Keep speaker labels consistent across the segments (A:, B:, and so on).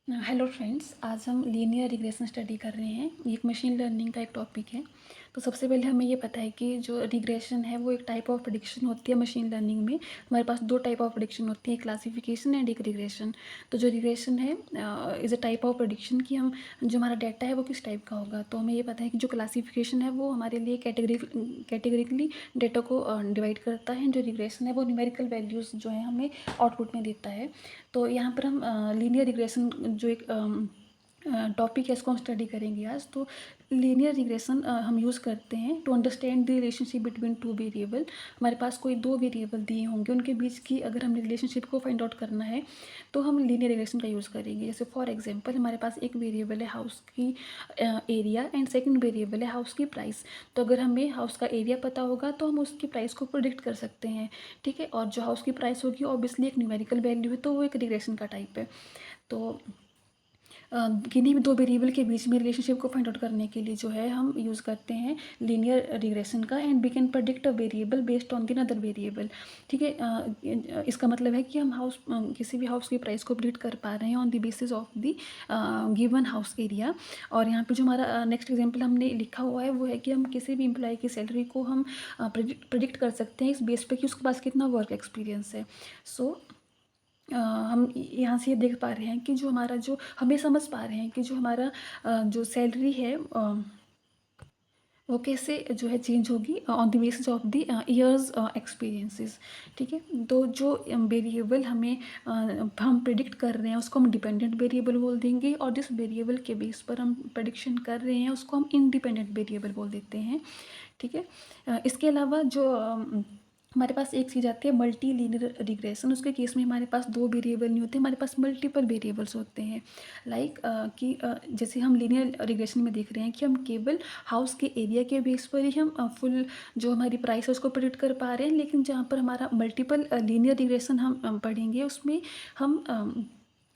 A: Hello friends, आज हम linear regression study कर रहे हैं। ये एक मशीन लर्निंग का एक टॉपिक है। तो सबसे पहले हमें ये पता है कि जो रिग्रेशन है वो एक टाइप ऑफ प्रेडिक्शन होती है। मशीन लर्निंग में हमारे पास दो टाइप ऑफ प्रेडिक्शन होती है, क्लासिफिकेशन एंड एक रिग्रेशन। तो जो रिग्रेशन है is a type of prediction कि हम जो हमारा डाटा है वो किस टाइप का होगा। तो हमें ये पता है कि जो क्लासिफिकेशन है वो हमारे लिए कैटेगरिकली डेटा को डिवाइड करता है। जो रिग्रेशन है वो न्यूमेरिकल वैल्यूज़ जो है हमें आउटपुट में देता है। तो यहाँ पर हम लीनियर रिग्रेशन जो एक टॉपिक है इसको हम स्टडी करेंगे आज। तो लीनियर रिग्रेशन हम यूज़ करते हैं to understand the relationship between two variable. हमारे पास कोई दो वेरिएबल दिए होंगे, उनके बीच की अगर हमें रिलेशनशिप को फाइंड आउट करना है तो हम लीनियर रिग्रेशन का यूज़ करेंगे। जैसे फॉर एग्जांपल हमारे पास एक वेरिएबल है हाउस की एरिया एंड सेकंड वेरिएबल है हाउस की प्राइस। तो अगर हमें हाउस का एरिया पता होगा तो हम उसकी प्राइस को प्रिडिक्ट कर सकते हैं, ठीक है। और जो हाउस की प्राइस होगी ऑब्वियसली एक न्यूमेरिकल वैल्यू है, तो वो एक रिग्रेशन का टाइप है। तो किन्हीं भी दो वेरिएबल के बीच में रिलेशनशिप को फाइंड आउट करने के लिए जो है हम यूज़ करते हैं लीनियर रिग्रेशन का। And we can predict a variable based on the other variable, ठीक है। इसका मतलब है कि हम किसी भी हाउस की प्राइस को प्रिडिक्ट कर पा रहे हैं on the basis of the given house area. और यहाँ पे जो हमारा नेक्स्ट एग्जाम्पल हमने लिखा हुआ है वो है कि हम किसी भी एम्प्लॉय की सैलरी को हम प्रिडिक्ट कर सकते हैं इस बेस पे कि उसके पास कितना वर्क एक्सपीरियंस है। सो हम यहाँ से ये देख पा रहे हैं कि जो हमारा जो हमें समझ पा रहे हैं कि जो हमारा जो सैलरी है वो कैसे जो है चेंज होगी on the basis of the years experiences, ठीक है। तो जो वेरिएबल हमें हम प्रिडिक्ट कर रहे हैं उसको हम डिपेंडेंट वेरिएबल बोल देंगे, और जिस वेरिएबल के बेस पर हम प्रेडिक्शन कर रहे हैं उसको हम इंडिपेंडेंट वेरिएबल बोल देते हैं, ठीक है। इसके अलावा जो हमारे पास एक चीज़ आती है मल्टी लीनियर रिग्रेशन। उसके केस में हमारे पास दो वेरिएबल नहीं होते, हमारे पास मल्टीपल वेरिएबल्स होते हैं। लाइक कि जैसे हम लीनियर रिग्रेशन में देख रहे हैं कि हम केवल हाउस के एरिया के बेस पर ही हम फुल जो हमारी प्राइस है उसको प्रेडिक्ट कर पा रहे हैं। लेकिन जहाँ पर हमारा मल्टीपल लीनियर रिग्रेशन हम पढ़ेंगे उसमें हम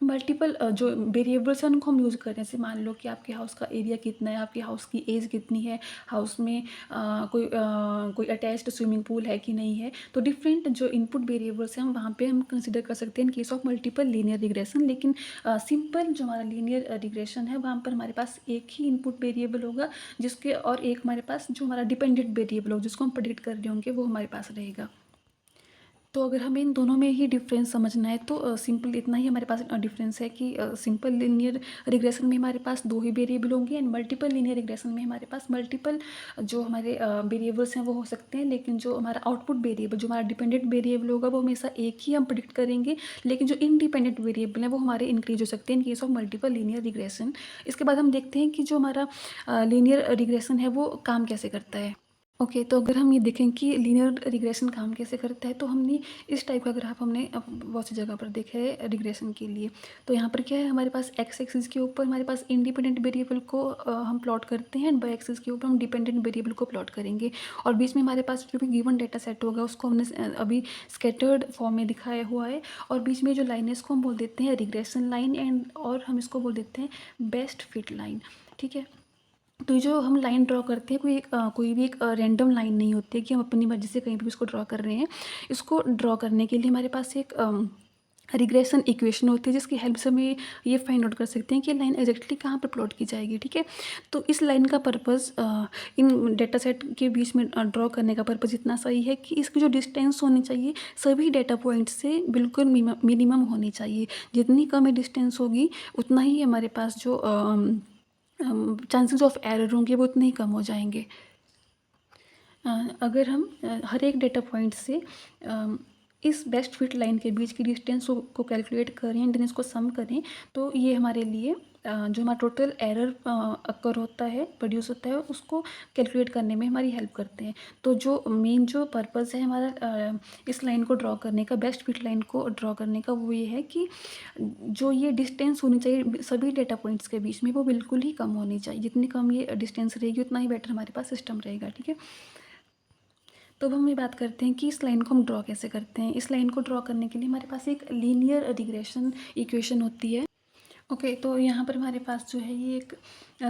A: मल्टीपल जो वेरिएबल्स हैं उनको हम यूज़ करें। जैसे मान लो कि आपके हाउस का एरिया कितना है, आपके हाउस की एज कितनी है, हाउस में कोई अटैच्ड स्विमिंग पूल है कि नहीं है। तो डिफरेंट जो इनपुट वेरिएबल्स हैं हम वहाँ पे हम कंसिडर कर सकते हैं in case of multiple linear regression. लेकिन सिंपल जो हमारा लीनियर रिग्रेशन है वहाँ पर हमारे पास एक ही इनपुट वेरिएबल होगा जिसके, और एक हमारे पास जो हमारा डिपेंडेंट वेरिएबल होगा जिसको हम प्रेडिक्ट कर रहे होंगे वो हमारे पास रहेगा। तो अगर हमें इन दोनों में ही डिफरेंस समझना है तो सिंपल इतना ही हमारे पास डिफरेंस है कि सिंपल लीनियर रिग्रेशन में हमारे पास दो ही वेरिएबल होंगे, एंड मल्टीपल लीनियर रिग्रेशन में हमारे पास मल्टीपल जो हमारे वेरिएबल्स हैं वो हो सकते हैं। लेकिन जो हमारा आउटपुट वेरिएबल जो हमारा डिपेंडेंट वेरिएबल होगा वो हमेशा एक ही हम प्रिडिक्ट करेंगे। लेकिन जो इंडिपेंडेंट वेरिएबल हैं वो हमारे इंक्रीज हो सकते हैं in case of multiple linear regression. इसके बाद हम देखते हैं कि जो हमारा लीनियर रिग्रेशन है वो काम कैसे करता है। ओके, तो अगर हम ये देखें कि लीनियर रिग्रेशन काम कैसे करता है तो हमने इस टाइप का ग्राफ हमने बहुत सी जगह पर देखा है रिग्रेशन के लिए। तो यहाँ पर क्या है, हमारे पास एक्स एक्सिस के ऊपर हमारे पास इंडिपेंडेंट वेरिएबल को हम प्लॉट करते हैं, एंड वाई एक्सिस के ऊपर हम डिपेंडेंट वेरिएबल को प्लॉट करेंगे। और बीच में हमारे पास जो भी गिवन डेटा सेट होगा उसको हमने अभी स्कैटर्ड फॉर्म में दिखाया हुआ है। और बीच में जो लाइन है इसको हम बोल देते हैं रिग्रेशन लाइन, एंड और हम इसको बोल देते हैं बेस्ट फिट लाइन, ठीक है। तो ये जो हम लाइन ड्रॉ करते हैं कोई भी एक रैंडम लाइन नहीं होती है कि हम अपनी मर्ज़ी से कहीं भी इसको ड्रॉ कर रहे हैं। इसको ड्रॉ करने के लिए हमारे पास एक रिग्रेशन इक्वेशन होती है जिसकी हेल्प से हम ये फाइंड आउट कर सकते हैं कि लाइन एग्जैक्टली कहाँ पर प्लॉट की जाएगी, ठीक है। तो इस लाइन का पर्पज़ इन डेटा सेट के बीच में ड्रॉ करने का पर्पज़ इतना सही है कि इसकी जो डिस्टेंस होनी चाहिए सभी डेटा पॉइंट से बिल्कुल मिनिमम होनी चाहिए। जितनी कम डिस्टेंस होगी उतना ही हमारे पास जो चांसेस ऑफ एरर होंगे वो उतने ही कम हो जाएंगे। अगर हम हर एक डेटा पॉइंट से इस बेस्ट फिट लाइन के बीच की डिस्टेंस को कैलकुलेट करें एंड देन इसको सम करें तो ये हमारे लिए जो हमारा टोटल एरर अकर होता है, प्रोड्यूस होता है, उसको कैलकुलेट करने में हमारी हेल्प करते हैं। तो जो मेन जो पर्पज़ है हमारा इस लाइन को ड्रॉ करने का, बेस्ट फिट लाइन को ड्रॉ करने का, वो ये है कि जो ये डिस्टेंस होनी चाहिए सभी डेटा पॉइंट्स के बीच में वो बिल्कुल ही कम होनी चाहिए। जितनी कम ये डिस्टेंस रहेगी उतना ही बेटर हमारे पास सिस्टम रहेगा, ठीक है। तो अब हम ये बात करते हैं कि इस लाइन को हम ड्रॉ कैसे करते हैं। इस लाइन को ड्रॉ करने के लिए हमारे पास एक लीनियर रिग्रेशन इक्वेशन होती है। ओके, तो यहाँ पर हमारे पास जो है ये एक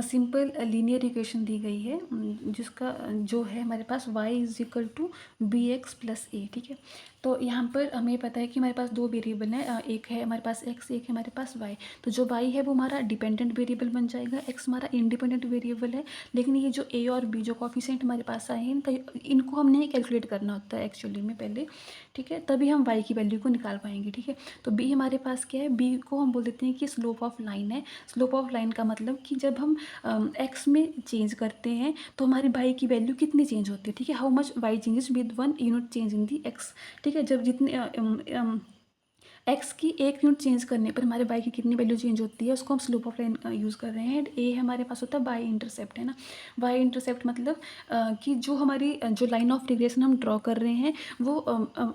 A: सिंपल लीनियर इक्वेशन दी गई है जिसका जो है हमारे पास y is equal to b x plus a, ठीक है। तो यहाँ पर हमें पता है कि हमारे पास दो वेरिएबल हैं, एक है हमारे पास एक्स, एक है हमारे पास वाई। तो जो वाई है वो हमारा डिपेंडेंट वेरिएबल बन जाएगा, एक्स हमारा इंडिपेंडेंट वेरिएबल है। लेकिन ये जो ए और बी जो कोफिशिएंट हमारे पास आए हैं इनको हमने कैलकुलेट करना होता है एक्चुअली में पहले, ठीक है, तभी हम वाई की वैल्यू को निकाल पाएंगे, ठीक है। तो बी हमारे पास क्या है, बी को हम बोल देते हैं कि स्लोप ऑफ लाइन है। स्लोप ऑफ लाइन का मतलब कि जब हम एक्स में चेंज करते हैं तो हमारी वाई की वैल्यू कितनी चेंज होती है, ठीक है, how much Y changes with 1 unit change in the x, ठीक है। जब जितने एक्स की एक यूनिट चेंज करने पर हमारे वाई की कितनी वैल्यू चेंज होती है, उसको हम स्लोप ऑफ लाइन यूज़ कर रहे हैं। एंड ए हमारे पास होता है वाई इंटरसेप्ट, है ना। वाई इंटरसेप्ट मतलब कि जो हमारी जो लाइन ऑफ रिग्रेशन हम ड्रॉ कर रहे हैं वो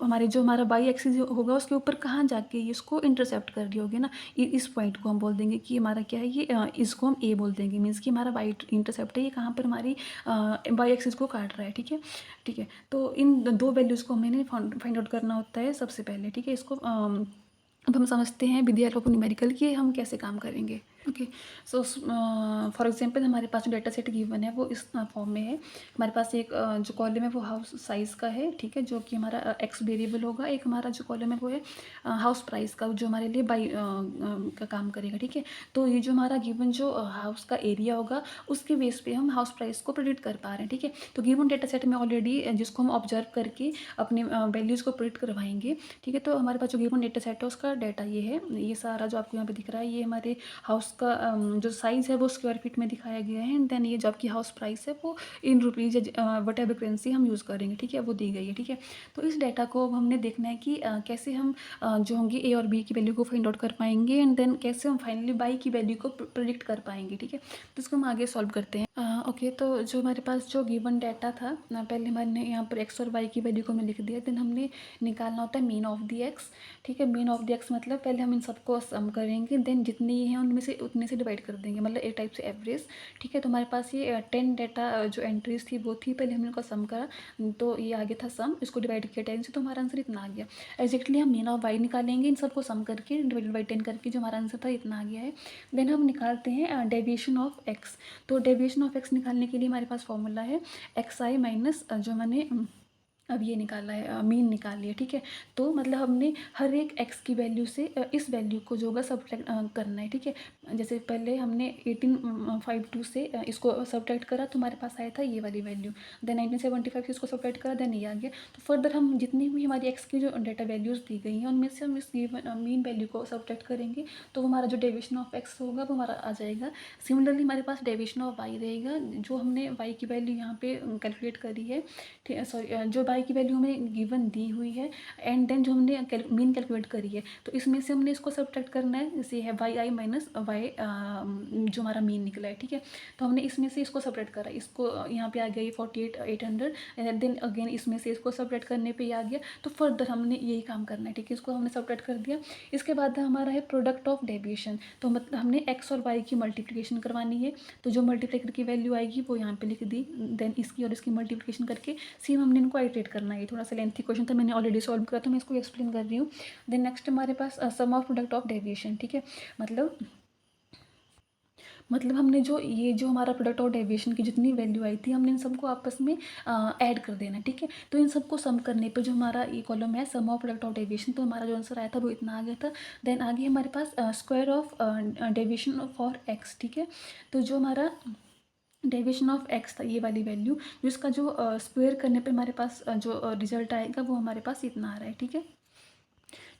A: हमारे जो हमारा वाई एक्सिस होगा उसके ऊपर कहाँ जाके ये इसको इंटरसेप्ट कर रही होगी ना। इस पॉइंट को हम बोल देंगे कि हमारा क्या है, ये इसको हम ए बोल देंगे, मीन्स कि हमारा वाई इंटरसेप्ट है, ये कहाँ पर हमारी वाई एक्सिस को काट रहा है, ठीक है। ठीक है, तो इन दो वैल्यूज़ को हमें फाइंड आउट करना होता है सबसे पहले, ठीक है। इसको अब हम समझते हैं with the help of numerical कि हम कैसे काम करेंगे। ओके, सो फॉर एग्जांपल हमारे पास जो डाटा सेट गिवन है वो इस फॉर्म में है। हमारे पास एक जो कॉलम है वो हाउस साइज़ का है, ठीक है, जो कि हमारा एक्स वेरिएबल होगा। एक हमारा जो कॉलम है वो है हाउस प्राइस का, जो हमारे लिए बाई का काम करेगा, ठीक है। तो ये जो हमारा गिवन जो हाउस का एरिया होगा उसके बेस पे हम हाउस प्राइस को प्रेडिक्ट कर पा रहे हैं, ठीक है। तो गिवन डाटा सेट में ऑलरेडी जिसको हम ऑब्जर्व करके अपने वैल्यूज़ को प्रेडिक्ट करवाएंगे, ठीक है। तो हमारे पास जो गिवन डाटा सेट है उसका डाटा ये है, ये सारा जो आपको यहाँ पे दिख रहा है ये हमारे हाउस का जो साइज़ है वो स्क्वायर फीट में दिखाया गया है। एंड देन ये जो आपकी हाउस प्राइस है वो in rupees what ever currency हम यूज़ करेंगे, ठीक है, वो दी गई है, ठीक है। तो इस डाटा को अब हमने देखना है कि कैसे हम जो होंगी ए और बी की वैल्यू को फाइंड आउट कर पाएंगे, एंड देन कैसे हम फाइनली बाई की वैल्यू को प्रेडिक्ट कर पाएंगे, ठीक है। तो इसको हम आगे सॉल्व करते हैं। ओके, तो जो हमारे पास जो गिवन डाटा था पहले हमने यहाँ पर एक्स और वाई की वैल्यू को हमने लिख दिया। देन हमने निकालना होता है मीन ऑफ दी एक्स, ठीक है। मीन ऑफ दी एक्स मतलब पहले हम इन सबको सम करेंगे, देन जितने ही हैं उनमें से उतने से डिवाइड कर देंगे, मतलब एक टाइप से एवरेज, ठीक है। तो हमारे पास ये 10 डाटा जो एंट्रीज थी वो थी, पहले हमने उनका सम करा तो ये आगे था सम, इसको डिवाइड किया 10 से तो हमारा आंसर इतना आ गया। एग्जैक्टली हम मीन ऑफ वाई निकालेंगे इन सबको सम करके, डिवाइडेड बाई 10 करके, जो हमारा आंसर था इतना आ गया है। देन हम निकालते हैं डेविएशन ऑफ एक्स। तो डेविएशन ऑफ एक्स निकालने के लिए हमारे पास फॉर्मूला है एक्स आई माइनस जो मैंने अब ये निकाला है मीन निकाल लिया, ठीक है। तो मतलब हमने हर एक एक्स की वैल्यू से इस वैल्यू को जो होगा सब्ट्रैक्ट करना है, ठीक है। जैसे पहले हमने 1852 से इसको सब्ट्रैक्ट करा तो हमारे पास आया था ये वाली वैल्यू। देन 1975 से इसको सब्ट्रैक्ट करा, देन ये आ गया। तो फर्दर हम जितनी भी हमारी एक्स की जो डाटा वैल्यूज़ दी गई हैं उनमें से हम इस मीन वैल्यू को सब्ट्रैक्ट करेंगे तो हमारा जो डेविएशन ऑफ एक्स होगा वो हमारा आ जाएगा। सिमिलरली हमारे पास डेविएशन ऑफ वाई रहेगा, जो हमने वाई की वैल्यू यहाँ पे कैलकुलेट करी है, ठीक है, सॉरी, जो वाई की वैल्यू हमें गिवन दी हुई है एंड देन जो हमने मीन कैलकुलेट करी है तो इसमें से हमने इसको सब्ट्रैक्ट करना है। जैसे है वाई आई माइनस वाई जो हमारा मीन निकला है, ठीक है। तो हमने इसमें से इसको सब्ट्रैक्ट करा, इसको यहाँ पे आ गया ये 48,800, एंड देन अगेन इसमें से इसको सब्ट्रैक्ट करने पे आ गया। तो फर्दर हमने यही काम करना है, ठीक है, इसको हमने सब्ट्रैक्ट कर दिया। इसके बाद हमारा है प्रोडक्ट ऑफ डेविएशन, तो मतलब हमने एक्स और वाई की मल्टीप्लिकेशन करवानी है। तो जो मल्टीप्लाई की वैल्यू आएगी वो यहाँ पे लिख दी, देन इसकी और इसकी मल्टीप्लिकेशन करके सेम हमने इनको आइटरेट करना है। थोड़ा सा लेंथी क्वेश्चन था, मैंने ऑलरेडी सॉल्व करा तो मैं इसको एक्सप्लेन कर रही हूँ। देन नेक्स्ट हमारे पास सम ऑफ प्रोडक्ट ऑफ डेविएशन, ठीक है। मतलब हमने जो ये जो हमारा प्रोडक्ट ऑफ डेविएशन की जितनी वैल्यू आई थी हमने इन सबको आपस में ऐड कर देना, ठीक है। तो इन सबको सम करने पे जो हमारा ये कॉलम है sum of product of deviation, तो हमारा जो आंसर आया था वो इतना आ गया था। देन आगे हमारे पास square of deviation for x, ठीक है। तो जो हमारा डेविएशन ऑफ एक्स था ये वाली वैल्यू, जो इसका जो स्क्वायर करने पे हमारे पास जो रिजल्ट आएगा वो हमारे पास इतना आ रहा है, ठीक है।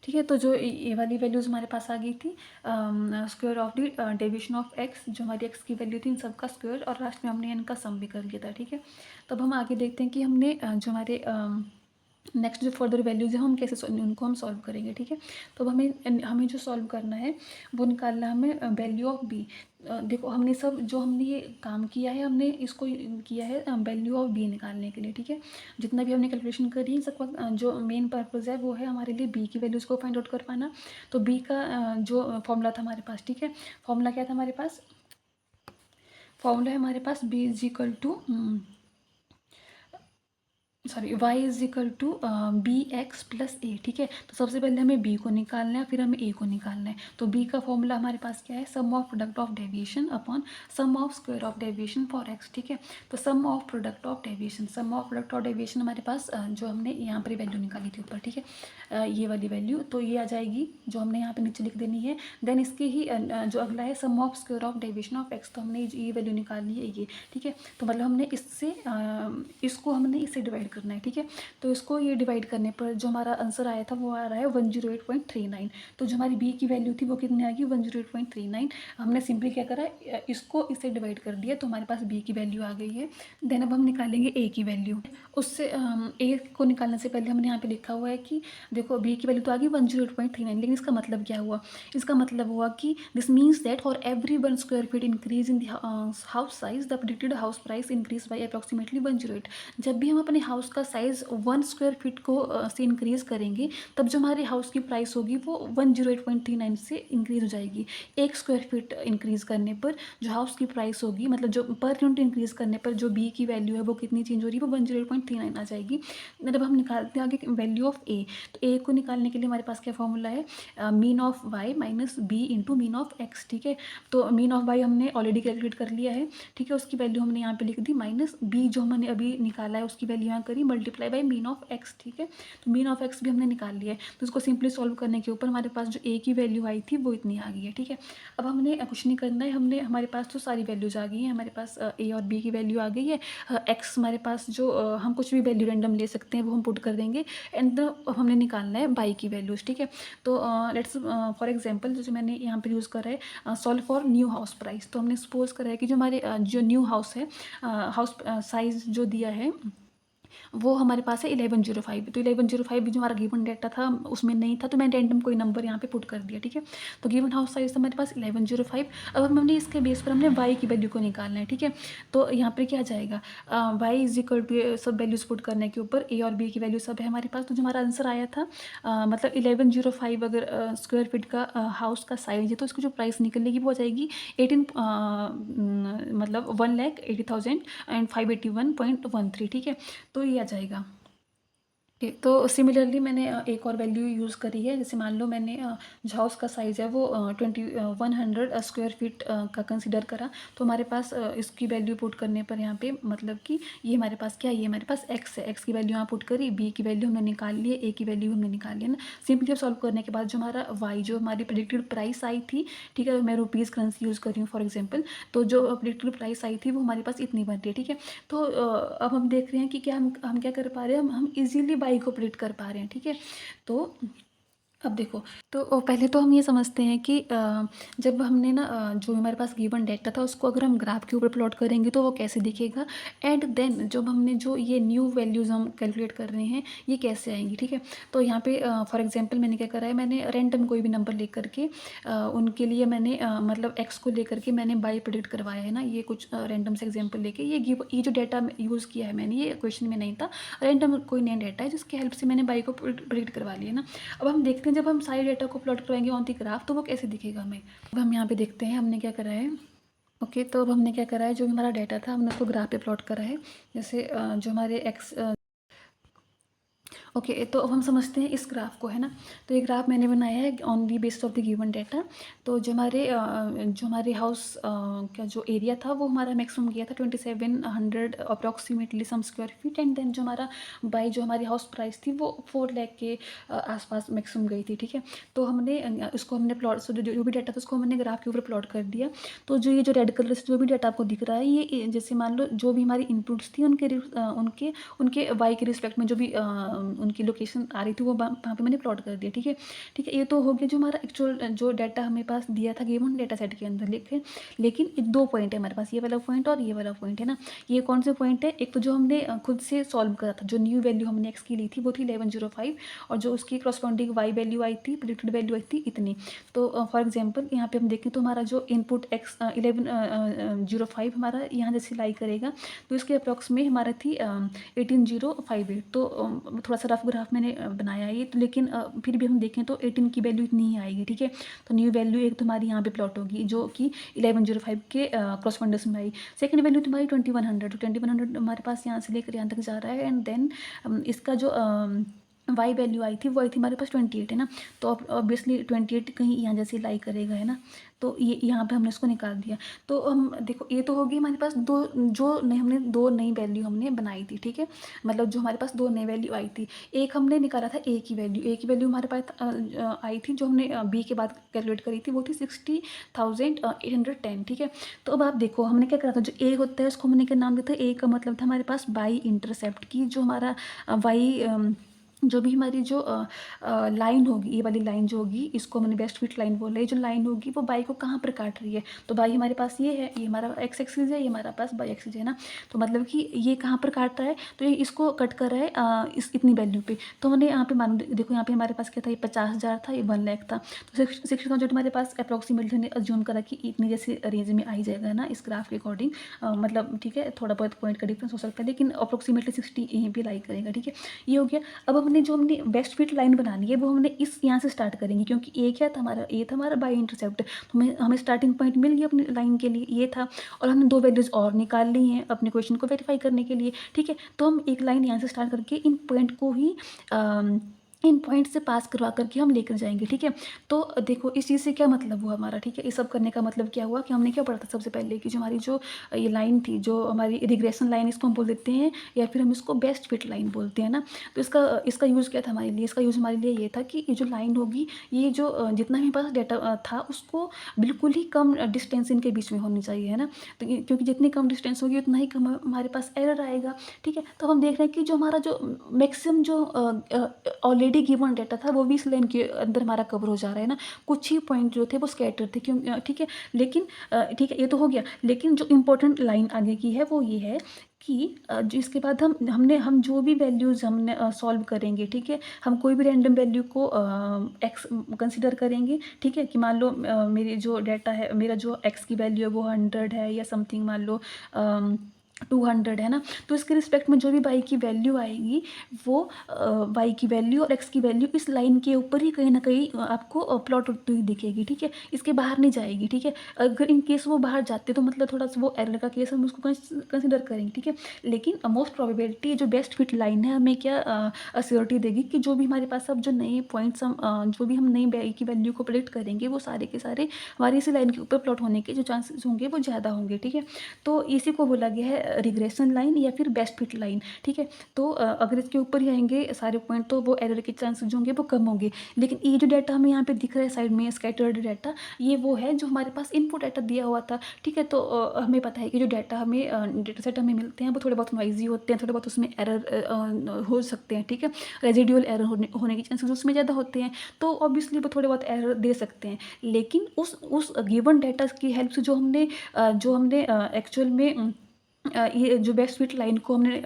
A: ठीक है, तो जो ये वाली वैल्यूज़ हमारे पास आ गई थी square of the deviation of x, जो हमारी एक्स की वैल्यू थी इन सबका स्क्वायर, और लास्ट में हमने इनका सम भी कर लिया था, ठीक है। तो अब हम आगे देखते हैं कि हमने जो हमारे नेक्स्ट जो फर्दर वैल्यूज़ हैं हम कैसे उनको हम सॉल्व करेंगे, ठीक है। तो अब हमें हमें जो सॉल्व करना है वो निकालना है हमें वैल्यू ऑफ बी। देखो हमने सब जो हमने ये काम किया है हमने इसको किया है वैल्यू ऑफ बी निकालने के लिए, ठीक है। जितना भी हमने कैलकुलेशन करी है सबका जो मेन पर्पज़ है वो है हमारे लिए बी की वैल्यूज़ को फाइंड आउट कर पाना। तो बी का जो फॉर्मूला था हमारे पास, ठीक है, फॉर्मूला क्या था हमारे पास, फॉर्मूला है हमारे पास b is equal to sorry y is equal to b x plus a, ठीक है। तो सबसे पहले हमें बी को निकालना है, फिर हमें ए को निकालना है। तो बी का फॉर्मूला हमारे पास क्या है, sum of product of deviation upon sum of square of deviation for x, ठीक है। तो sum of product of deviation, sum of product of deviation हमारे पास जो हमने यहाँ पर वैल्यू निकाली थी ऊपर, ठीक है, ये वाली वैल्यू, तो ये आ जाएगी जो हमने यहाँ पे नीचे लिख देनी है। देन इसके ही जो अगला है sum of square of deviation of x, तो हमने ये वैल्यू निकालनी है ये, ठीक है। तो मतलब हमने इससे इसको हमने इससे डिवाइड करना है, ठीक है। तो इसको ये डिवाइड करने पर जो हमारा आंसर आया था वो आ रहा है 108.39। तो जो हमारी बी की वैल्यू थी वो कितनी आ गई, 108.39। हमने सिंपली क्या करा, इसको इससे डिवाइड कर दिया, तो हमारे पास बी की वैल्यू आ गई है। देन अब हम निकालेंगे ए की वैल्यू। उससे ए को निकालने से पहले हमने यहाँ पे लिखा हुआ है कि देखो बी की वैल्यू तो आ गई 108.39, लेकिन इसका मतलब क्या हुआ, इसका मतलब हुआ कि this means that for every 1 square feet increase in the house size the predicted house price increase by approximately 108। जब भी हम अपने हाउस का साइज़ 1 स्क्वायर फीट को से इंक्रीज़ करेंगे, तब जो हमारे हाउस की प्राइस होगी वो 108.39 से इंक्रीज़ हो जाएगी। 1 स्क्वायर फीट इंक्रीज़ करने पर जो हाउस की प्राइस होगी, मतलब जो पर यूनिट इंक्रीज़ करने पर जो बी की वैल्यू है वो कितनी चेंज हो रही है, वो 108.39 आ जाएगी। जब हम निकालते हैं आगे वैल्यू ऑफ ए, तो ए को निकालने के लिए हमारे पास क्या फॉर्मूला है, mean of Y minus B into mean of X, ठीक है। तो मीन ऑफ वाई हमने ऑलरेडी कैलकुलेट कर लिया है, ठीक है, उसकी वैल्यू हमने यहाँ पे लिख दी, माइनस बी जो हमने अभी निकाला है उसकी वैल्यू यहाँ करी, multiply by mean of X, ठीक है। तो मीन ऑफ एक्स भी हमने निकाल लिया है, तो उसको सिंपली सॉल्व करने के ऊपर हमारे पास जो ए की वैल्यू आई थी वो इतनी आ गई है, ठीक है। अब हमने कुछ नहीं करना है, हमने हमारे पास तो सारी वैल्यूज आ गई हैं, हमारे पास ए और बी की वैल्यू आ गई है। एक्स हमारे पास जो हम कुछ भी वैल्यू रैंडम ले सकते हैं वो हम पुट कर देंगे, एंड अब हमने निकालना है बाई की वैल्यूज, ठीक है। तो लेट्स फॉर एग्जाम्पल जो मैंने यहाँ पर यूज़ करा है solve for new house price. तो हमने सपोज करा है कि जो हमारे जो न्यू हाउस है, हाउस साइज़ जो दिया है वो हमारे पास है 1105। तो 1105 भी जो हमारा गिवन डाटा था उसमें नहीं था, तो मैंने रैंडम कोई नंबर यहाँ पे पुट कर दिया, ठीक है। तो गिवन हाउस साइज था हमारे पास 1105। अब हमने इसके बेस पर हमने वाई की वैल्यू को निकालना है, ठीक है। तो यहाँ पर क्या जाएगा, वाई इज इक्वल टू सब वैल्यूज पुट करने के ऊपर ए और बी की वैल्यू सब है हमारे पास। तो जो हमारा आंसर आया था मतलब 1105 अगर स्क्वायर फीट का हाउस का साइज है, तो उसकी जो प्राइस निकलेगी वो हो जाएगी 18 मतलब 1,80,000 एंड 581.13, ठीक है। तो ये आ जाएगा। ओके, तो सिमिलरली मैंने एक और वैल्यू यूज़ करी है। जैसे मान लो मैंने जो हाउस का साइज़ है वो 100 स्क्वायर फीट का कंसिडर करा, तो हमारे पास इसकी वैल्यू पुट करने पर यहाँ पे मतलब कि ये हमारे पास क्या है, ये हमारे पास एक्स है, एक्स की वैल्यू यहाँ पुट करी, बी की वैल्यू हमने निकाल ली है, ए की वैल्यू हमने निकाल ली है ना। सिंपली सॉल्व करने के बाद जो हमारा वाई, जो हमारी प्रेडिक्टेड प्राइस आई थी, ठीक है, मैं रुपीज़ करेंसी यूज़ कर रही हूँ फॉर एग्जाम्पल, तो जो प्रेडिक्टेड प्राइस आई थी वो हमारे पास इतनी बन रही है, ठीक है। तो अब हम देख रहे हैं कि क्या हम क्या कर पा रहे हैं, हम इजीली बाई को प्रेडिक्ट कर पा रहे हैं, ठीक है। तो अब देखो, तो पहले तो हम ये समझते हैं कि जब हमने ना जो हमारे पास गिवन डेटा था उसको अगर हम ग्राफ के ऊपर प्लॉट करेंगे तो वो कैसे दिखेगा, एंड देन जब हमने जो ये न्यू वैल्यूज़ हम कैलकुलेट कर रहे हैं ये कैसे आएंगी, ठीक है। तो यहाँ पे फॉर एग्जांपल मैंने क्या करा है, मैंने रैंडम कोई भी नंबर लेकर के उनके लिए मैंने मतलब एक्स को लेकर के मैंने बाई प्रेडिक्ट करवाया है ना। ये कुछ रैंडम से एग्जाम्पल लेके ये जो डेटा यूज़ किया है मैंने, ये क्वेश्चन में नहीं था, रैंडम कोई नया डेटा है जिसकी हेल्प से मैंने बाई को प्रेडिक्ट करवा लिया ना। अब हम देखते हैं जब हम सारे डेटा को प्लॉट करवाएंगे ऑन दी ग्राफ तो वो कैसे दिखेगा हमें। अब हम यहाँ पे देखते हैं हमने क्या करा है। ओके, तो अब हमने क्या करा है, जो हमारा डेटा था हमने उसको ग्राफ पे प्लॉट करा है। जैसे जो हमारे एक्स ओके, तो अब हम समझते हैं इस ग्राफ को, है ना। तो ये ग्राफ मैंने बनाया है on the basis of the given data. तो जो हमारे हाउस का जो एरिया था वो हमारा मैक्सिमम गया था 2700 approximately some square feet, and then जो हमारा बाई जो हमारी हाउस प्राइस थी वो 4 लाख के आसपास मैक्सिमम गई थी, ठीक है। तो हमने उसको हमने प्लॉट जो भी डाटा था उसको हमने ग्राफ के ऊपर प्लॉट कर दिया। तो जो ये जो रेड कलर से जो भी डाटा आपको दिख रहा है, ये जैसे मान लो जो भी हमारी इनपुट्स थी उनके वाई के रिस्पेक्ट में जो भी उनकी लोकेशन आ रही थी वो वहाँ पे मैंने प्लॉट कर दिया, ठीक है। ठीक है, ये तो हो गया जो हमारा एक्चुअल जो डाटा हमें पास दिया था गिवन डेटा सेट के अंदर। लेकिन 2 पॉइंट है हमारे पास, ये वाला पॉइंट और ये वाला पॉइंट, है ना। ये कौन से पॉइंट है, एक तो जो हमने खुद से सॉल्व करा था, जो न्यू वैल्यू हमने एक्स की ली थी वो थी 1105, और जो उसकी करस्पॉन्डिंग वाई वैल्यू आई थी, प्रेडिक्टेड वैल्यू आई थी इतनी। तो फॉर एग्जाम्पल यहाँ पे हम देखें तो हमारा जो इनपुट एक्स 1105 हमारा यहाँ जैसे लाई करेगा, तो इसके अप्रॉक्स में हमारा थी 18058। तो थोड़ा सा रफ ग्राफ मैंने बनाया है ये, तो लेकिन फिर भी हम देखें तो 18 की वैल्यू इतनी ही आएगी, ठीक है। तो न्यू वैल्यू एक तुम्हारी यहाँ पे प्लॉट होगी जो कि 1105 के क्रॉसपॉन्डेंस में आई। सेकंड वैल्यू तुम्हारी 2100, तो 2100 हमारे पास यहाँ से लेकर यहाँ तक जा रहा है। एंड देन इसका जो वाई वैल्यू आई थी वो आई थी हमारे पास 28 है ना। तो ऑब्वियसली 28 कहीं यहाँ जैसे लाई करेगा, है ना। तो ये यहाँ पे हमने इसको निकाल दिया। तो हम देखो ये तो होगी हमारे पास दो, जो नई हमने दो नई वैल्यू हमने बनाई थी, ठीक है। मतलब जो हमारे पास दो नई वैल्यू आई थी, एक हमने निकाला था ए की वैल्यू, ए की वैल्यू हमारे पास आई थी जो हमने बी के बाद कैलकुलेट करी थी, वो थी 60,810, ठीक है। तो अब आप देखो हमने क्या करा था, जो ए होता है उसको हमने क्या नाम दिया था, ए का मतलब था हमारे पास बाई इंटरसेप्ट की, जो हमारा वाई जो भी हमारी जो लाइन होगी, ये वाली लाइन जो होगी इसको हमने बेस्ट फिट लाइन बोला है। जो लाइन होगी वो बाई को कहाँ पर काट रही है, तो बाई हमारे पास ये है, ये हमारा एक्स एक्सिस है, ये हमारा पास बाई एक्सिस है ना। तो मतलब कि ये कहाँ पर काट रहा है, तो ये इसको कट कर रहा है इस इतनी वैल्यू पे। तो हमने यहाँ पे मान देखो यहाँ पे हमारे पास क्या था, ये 50,000 था, ये 1 लाख था। तो 60,000 हमारे पास अप्रॉक्सीमेटली हमने अज्यूम करा कि इतनी जैसे रेंज में आई जाएगा ना इस ग्राफ के अकॉर्डिंग। मतलब ठीक है, थोड़ा बहुत पॉइंट का डिफरेंस हो सकता है, लेकिन अप्रॉक्सीमेटली 60 यहीं पर लाई करेगा, ठीक है। ये हो गया। अब हमने जो हमने बेस्ट फिट लाइन बनानी है वो हमने इस यहाँ से स्टार्ट करेंगे, क्योंकि ए क्या था हमारा, ए था हमारा बाई इंटरसेप्ट। तो हमें स्टार्टिंग पॉइंट मिल गया अपनी लाइन के लिए, ये था। और हमने दो वैल्यूज़ और निकाल ली हैं अपने क्वेश्चन को वेरीफाई करने के लिए, ठीक है। तो हम एक लाइन यहाँ से स्टार्ट करके इन पॉइंट को ही इन पॉइंट से पास करवा करके हम लेकर जाएंगे, ठीक है। तो देखो इस चीज़ से क्या मतलब हुआ हमारा, ठीक है। ये सब करने का मतलब क्या हुआ कि हमने क्या पढ़ा था सबसे पहले कि जो हमारी जो ये लाइन थी, जो हमारी रिग्रेशन लाइन इसको हम बोल देते हैं, या फिर हम इसको बेस्ट फिट लाइन बोलते हैं ना। तो इसका यूज़ क्या था हमारे लिए, इसका यूज़ हमारे लिए ये था कि ये जो लाइन होगी, ये जो जितना हमारे पास डेटा था उसको बिल्कुल ही कम डिस्टेंस इनके बीच में होनी चाहिए, है ना। तो क्योंकि जितनी कम डिस्टेंस होगी उतना ही कम हमारे पास एरर आएगा, ठीक है। तो हम देख रहे हैं कि जो हमारा जो मैक्सिमम जो ऑलरेडी गिवन डेटा था वो भी इस लाइन के अंदर हमारा कवर हो जा रहा है ना। कुछ ही पॉइंट जो थे वो स्कैटर थे, क्यों, ठीक है। लेकिन ठीक है ये तो हो गया, लेकिन जो इम्पोर्टेंट लाइन आगे की है वो ये है कि जो इसके बाद हम जो भी वैल्यूज़ हमने सॉल्व करेंगे, ठीक है। हम कोई भी रैंडम वैल्यू को एक्स कंसिडर करेंगे, ठीक है। कि मान लो मेरी जो डेटा है, मेरा जो एक्स की वैल्यू है वो 100 है या समथिंग, मान लो 200 है ना। तो इसके रिस्पेक्ट में जो भी वाई की वैल्यू आएगी वो वाई की वैल्यू और एक्स की वैल्यू इस लाइन के ऊपर ही कहीं ना कहीं आपको प्लॉट होती हुई दिखेगी, ठीक है। इसके बाहर नहीं जाएगी, ठीक है। अगर इन केस वो बाहर जाते तो मतलब थोड़ा सा वो एरर का केस हम उसको कंसिडर करेंगे, ठीक है। लेकिन मोस्ट प्रोबेबिलिटी जो बेस्ट फिट लाइन है हमें क्या अश्योरिटी देगी कि जो भी हमारे पास अब जो नए पॉइंट्स हम जो भी हम नई वाई की वैल्यू को प्रेडिक्ट करेंगे वो सारे के सारे हमारी इसी लाइन के ऊपर प्लॉट होने के जो चांसेस होंगे वो ज़्यादा होंगे, ठीक है। तो इसी को बोला गया है रिग्रेशन लाइन या फिर बेस्ट फिट लाइन, ठीक है। तो अगर इसके ऊपर ही आएंगे सारे पॉइंट तो वो एरर के चांसेस जो होंगे वो कम होंगे। लेकिन ये जो डाटा हमें यहाँ पे दिख रहा है साइड में स्कैटर्ड डाटा, ये वो है जो हमारे पास इनपुट डाटा दिया हुआ था, ठीक है। तो हमें पता है कि जो डाटा हमें डेटा सेट हमें मिलते हैं वो थोड़े बहुत नॉइजी होते हैं, थोड़े बहुत उसमें एरर हो सकते हैं, ठीक है। रेजिडुअल एरर होने के चांसेस उसमें ज़्यादा होते हैं, तो ऑब्वियसली वो थोड़े बहुत एरर दे सकते हैं। लेकिन उस गिवन डाटा की हेल्प से जो हमने एक्चुअल में ये जो बेस्ट फिट लाइन को हमने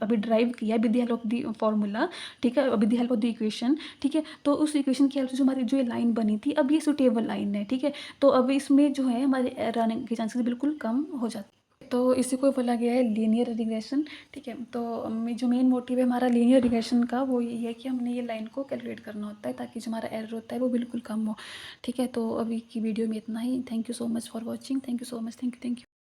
A: अभी ड्राइव किया with the help of the formula, ठीक है, with the help of the equation, ठीक है। तो उस इक्वेशन की हेल्प से जो हमारी जो ये लाइन बनी थी अब ये सुटेबल लाइन है, ठीक है। तो अब इसमें जो है हमारे एरर आने के चांसेस बिल्कुल कम हो जाते हैं। तो इसी को बोला गया है लीनियर रिग्रेशन, ठीक है। तो जो मेन मोटिव है हमारा लीनियर रिग्रेशन का वो यही है कि हमने ये लाइन को कैलकुलेट करना होता है ताकि जो हमारा एरर होता है वो बिल्कुल कम हो, ठीक है। तो अभी की वीडियो में इतना ही। Thank you so much for watching, thank you so much, thank you.